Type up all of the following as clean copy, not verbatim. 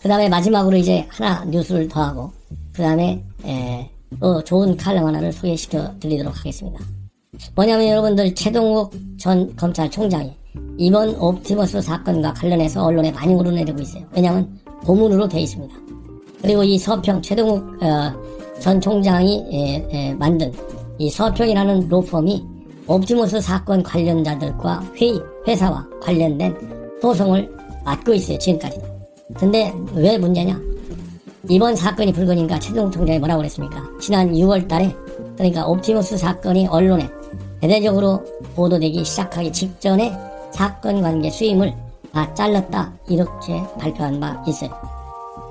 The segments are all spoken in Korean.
그 다음에 마지막으로 이제 하나 뉴스를 더하고 그 다음에 또 좋은 칼럼 하나를 소개시켜 드리도록 하겠습니다. 뭐냐면 여러분들 최동욱 전 검찰총장이 이번 옵티머스 사건과 관련해서 언론에 많이 오르내리고 있어요. 왜냐하면 고문으로 되어 있습니다. 그리고 이 서평 최동욱 전 총장이 만든 이 서평이라는 로펌이 옵티머스 사건 관련자들과 회사와 관련된 소송을 맡고 있어요. 지금까지도. 근데 왜 문제냐? 이번 사건이 불거니까 최동욱 총장이 뭐라고 그랬습니까? 지난 6월 달에 그러니까 옵티머스 사건이 언론에 대대적으로 보도되기 시작하기 직전에 사건 관계 수임을 다 잘랐다 이렇게 발표한 바 있어요.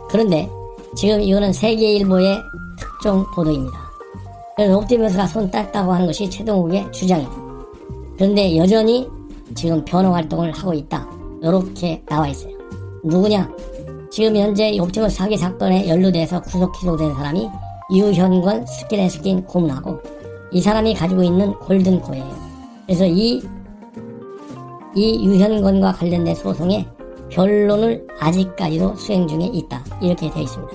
그런데 지금 이거는 세계일보의 특종 보도입니다. 그래서 옵티머스가 손 뗐다고 하는 것이 최동욱의 주장이에요. 그런데 여전히 지금 변호 활동을 하고 있다. 이렇게 나와 있어요. 누구냐? 지금 현재 옵티머스 사기 사건에 연루돼서 구속 기소된 사람이 유현권 스킨앤스킨 고문하고 이 사람이 가지고 있는 골든코예요. 그래서 이 유현권과 관련된 소송에 변론을 아직까지도 수행 중에 있다. 이렇게 되어 있습니다.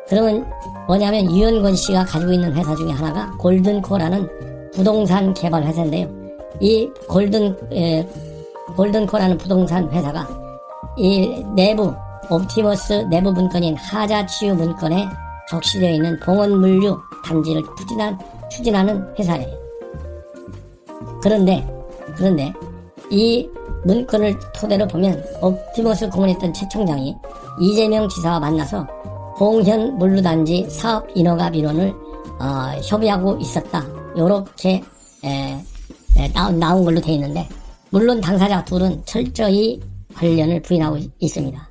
그러면 뭐냐면 유현권 씨가 가지고 있는 회사 중에 하나가 골든코라는 부동산 개발 회사인데요. 이 골든코라는 부동산 회사가 이 내부 옵티머스 내부 문건인 하자치유 문건에 적시되어 있는 봉헌물류 단지를 추진하는 회사래요. 그런데 이 문건을 토대로 보면 옵티머스 고문했던 최 총장이 이재명 지사와 만나서 봉현 물류단지 사업 인허가 민원을 협의하고 있었다. 요렇게 나온 걸로 되어 있는데 물론 당사자 둘은 철저히 관련을 부인하고 있습니다.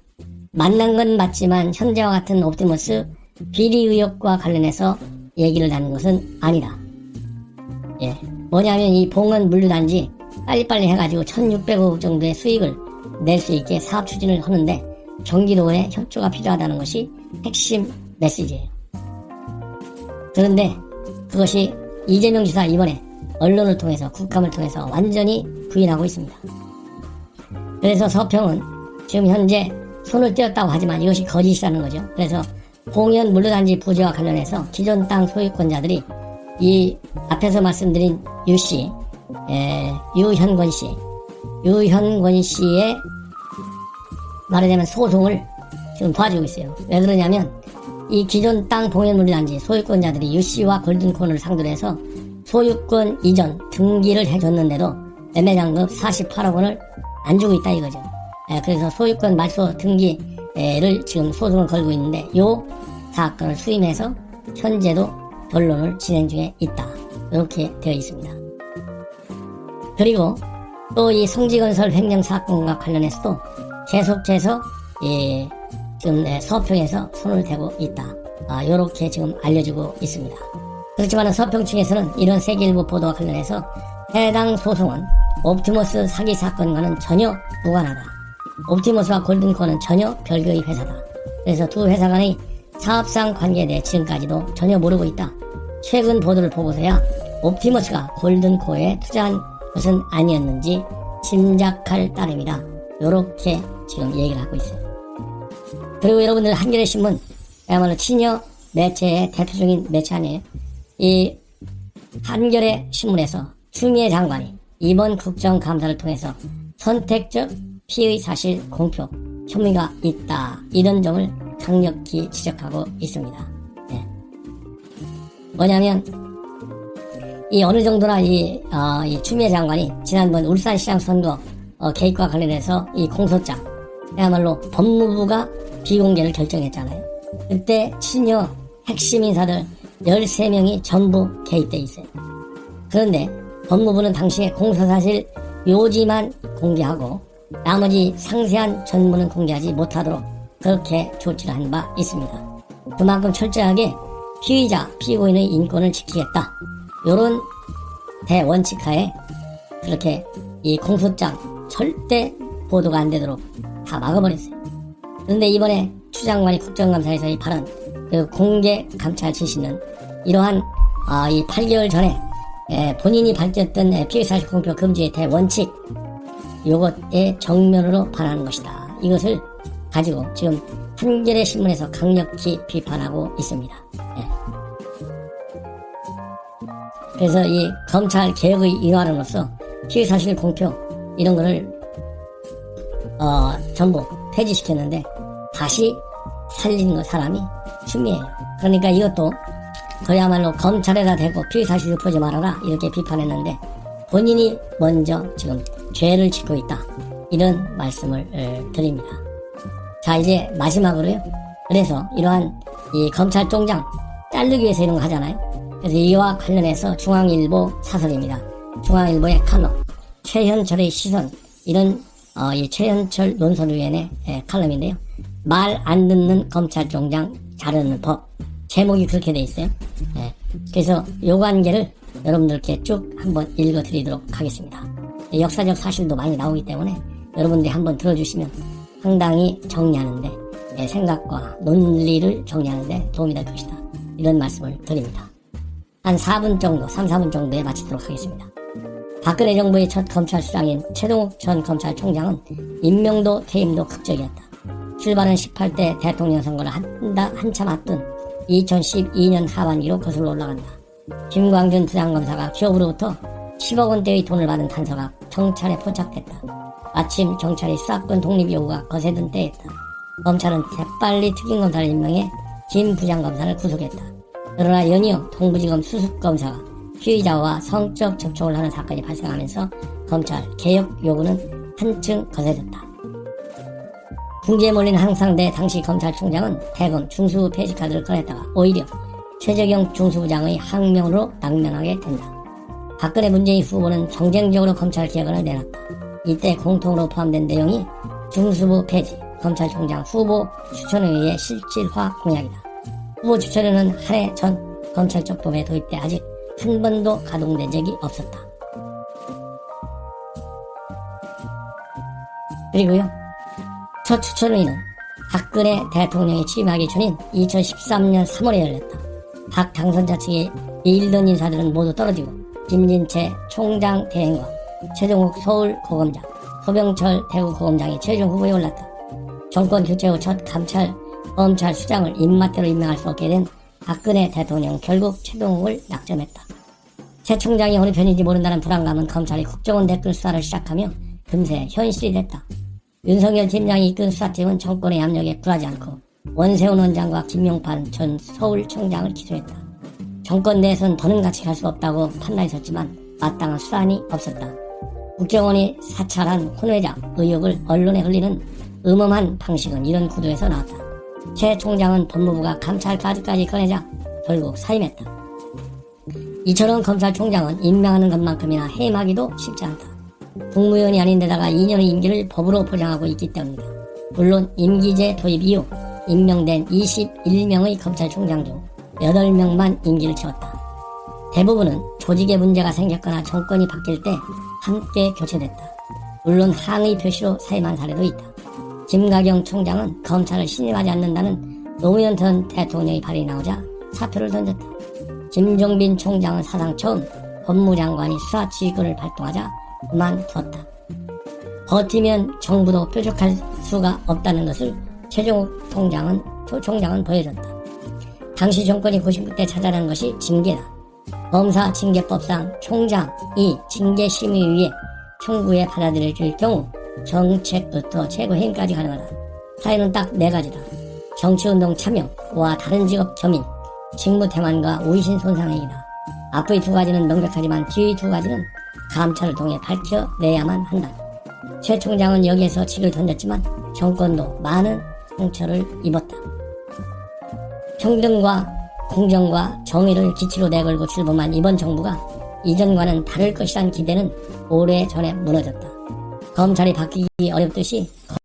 만난 건 맞지만 현재와 같은 옵티머스 비리 의혹과 관련해서 얘기를 하는 것은 아니다. 뭐냐면 이 봉헌 물류단지 빨리빨리 해가지고 1600억 정도의 수익을 낼 수 있게 사업 추진을 하는데 경기도의 협조가 필요하다는 것이 핵심 메시지예요. 그런데 그것이 이재명 지사 이번에 언론을 통해서 국감을 통해서 완전히 부인하고 있습니다. 그래서 서평은 지금 현재 손을 떼었다고 하지만 이것이 거짓이라는 거죠. 그래서 봉현 물류단지 부지와 관련해서 기존 땅 소유권자들이 이 앞에서 말씀드린 유씨, 유현권 씨의 말하자면 소송을 지금 도와주고 있어요. 왜 그러냐면 이 기존 땅 봉현 물류단지 소유권자들이 유씨와 골든콘을 상대로 해서 소유권 이전 등기를 해줬는데도 매매장급 48억 원을 안 주고 있다 이거죠. 그래서 소유권 말소 등기를 지금 소송을 걸고 있는데 요 사건을 수임해서 현재도 변론을 진행 중에 있다. 이렇게 되어 있습니다. 그리고 또 이 성지건설 횡령 사건과 관련해서도 계속해서 지금 서평에서 손을 대고 있다. 이렇게 지금 알려지고 있습니다. 그렇지만 서평 측에서는 이런 세계일보 보도와 관련해서 해당 소송은 옵티머스 사기 사건과는 전혀 무관하다. 옵티머스와 골든코는 전혀 별개의 회사다. 그래서 두 회사 간의 사업상 관계에 대해 지금까지도 전혀 모르고 있다. 최근 보도를 보고서야 옵티머스가 골든코에 투자한 것은 아니었는지 짐작할 따름이다. 요렇게 지금 얘기를 하고 있어요. 그리고 여러분들 한겨레신문 그야말로 친여 매체의 대표적인 매체 아니에요. 이 한겨레신문에서 추미애 장관이 이번 국정감사를 통해서 선택적 피의 사실 공표 혐의가 있다. 이런 점을 강력히 지적하고 있습니다. 뭐냐면 이 어느 정도나 이 추미애 장관이 지난번 울산시장 선거 개입과 관련해서 이 공소장 그야말로 법무부가 비공개를 결정했잖아요. 그때 친여 핵심 인사들 13명이 전부 개입돼 있어요. 그런데 법무부는 당시에 공소사실 묘지만 공개하고 나머지 상세한 전문은 공개하지 못하도록 그렇게 조치를 한 바 있습니다. 그만큼 철저하게 피의자, 피고인의 인권을 지키겠다. 요런 대원칙하에 그렇게 이 공소장 절대 보도가 안 되도록 다 막아버렸어요. 그런데 이번에 추 장관이 국정감사에서 이 발언, 그리고 공개 감찰 지시는 이러한 이 8개월 전에 본인이 밝혔던 피의사실 공표 금지의 대원칙 요것에 정면으로 반하는 것이다. 이것을 가지고 지금 한겨레 신문에서 강력히 비판하고 있습니다. 예. 그래서 이 검찰 개혁의 일환으로서 피의사실 공표 이런 거를 전부 폐지시켰는데 다시 살린 사람이 추미애예요. 그러니까 이것도 그야말로 검찰에다 대고 피의사실 유포하지 말아라 이렇게 비판했는데 본인이 먼저 지금 죄를 짓고 있다 이런 말씀을 드립니다. 자, 이제 마지막으로요. 그래서 이러한 이 검찰총장 자르기 위해서 이런 거 하잖아요. 그래서 이와 관련해서 중앙일보 사설입니다. 중앙일보의 칼럼 최현철의 시선 이런 이 최현철 논설위원회 칼럼인데요. 말 안 듣는 검찰총장 자르는 법 제목이 그렇게 돼 있어요. 그래서 요 관계를 여러분들께 쭉 한번 읽어드리도록 하겠습니다. 역사적 사실도 많이 나오기 때문에 여러분들이 한번 들어주시면 상당히 정리하는데 생각과 논리를 정리하는데 도움이 될 것이다. 이런 말씀을 드립니다. 한 4분 정도, 3, 4분 정도에 마치도록 하겠습니다. 박근혜 정부의 첫 검찰수장인 최동욱 전 검찰총장은 임명도 퇴임도 극적이었다. 출발은 18대 대통령 선거를 한참 앞둔 2012년 하반기로 거슬러 올라간다. 김광준 부장검사가 기업으로부터 10억 원대의 돈을 받은 단서가 경찰에 포착됐다. 마침 경찰이 수사권 독립 요구가 거세던 때였다. 검찰은 재빨리 특임검사를 임명해 김 부장검사를 구속했다. 그러나 연이어 동부지검 수습검사가 피의자와 성적 접촉을 하는 사건이 발생하면서 검찰 개혁 요구는 한층 거세졌다. 궁지에 몰린 한상대 당시 검찰총장은 대검 중수부 폐지 카드를 꺼냈다가 오히려 최재경 중수부장의 항명으로 당면하게 된다. 박근혜 문재인 후보는 경쟁적으로 검찰 개혁안을 내놨다. 이때 공통으로 포함된 내용이 중수부 폐지, 검찰총장 후보 추천에 의해 실질화 공약이다. 후보 추천에는 한 해 전 검찰적 법에 도입돼 아직 한 번도 가동된 적이 없었다. 그리고요, 첫 추천의는 박근혜 대통령이 취임하기 전인 2013년 3월에 열렸다. 박 당선자 측의 일던 인사들은 모두 떨어지고 김진채 총장 대행과 최종욱 서울고검장, 소병철 대구고검장이 최종 후보에 올랐다. 정권 교체 후 첫 검찰 수장을 입맛대로 임명할 수 없게 된 박근혜 대통령 결국 최동욱을 낙점했다. 새 총장이 어느 편인지 모른다는 불안감은 검찰이 국정원 댓글 수사를 시작하며 금세 현실이 됐다. 윤석열 팀장이 이끈 수사팀은 정권의 압력에 굴하지 않고 원세훈 원장과 김용판 전 서울청장을 기소했다. 정권 내에선 더는 같이 갈 수 없다고 판단했었지만 마땅한 수단이 없었다. 국정원이 사찰한 혼외자 의혹을 언론에 흘리는 음험한 방식은 이런 구도에서 나왔다. 최 총장은 법무부가 감찰 카드까지 꺼내자 결국 사임했다. 이처럼 검찰총장은 임명하는 것만큼이나 해임하기도 쉽지 않다. 국무위원이 아닌데다가 2년의 임기를 법으로 보장하고 있기 때문이다. 물론 임기제 도입 이후 임명된 21명의 검찰총장 중 8명만 임기를 채웠다. 대부분은 조직에 문제가 생겼거나 정권이 바뀔 때 함께 교체됐다. 물론 항의 표시로 사임한 사례도 있다. 김가경 총장은 검찰을 신임하지 않는다는 노무현 전 대통령의 발이 나오자 사표를 던졌다. 김종빈 총장은 사상 처음 법무장관이 수사 지휘권을 발동하자 그만두었다. 버티면 정부도 뾰족할 수가 없다는 것을 최종욱 총장은 보여줬다. 당시 정권이 99대 찾아낸 것이 징계다. 검사징계법상 총장이 징계심의위에 청구에 받아들여질 경우 정책부터 최고 해임까지 가능하다. 사유는 딱 4가지다. 정치운동 참여와 다른 직업 겸임, 직무태만과 우의신 손상 행위다. 앞의 2가지는 명백하지만 뒤의 2가지는 감찰을 통해 밝혀내야만 한다. 최 총장은 여기에서 직을 던졌지만 정권도 많은 상처를 입었다. 평등과 공정과 정의를 기치로 내걸고 출범한 이번 정부가 이전과는 다를 것이란 기대는 오래전에 무너졌다. 검찰이 바뀌기 어렵듯이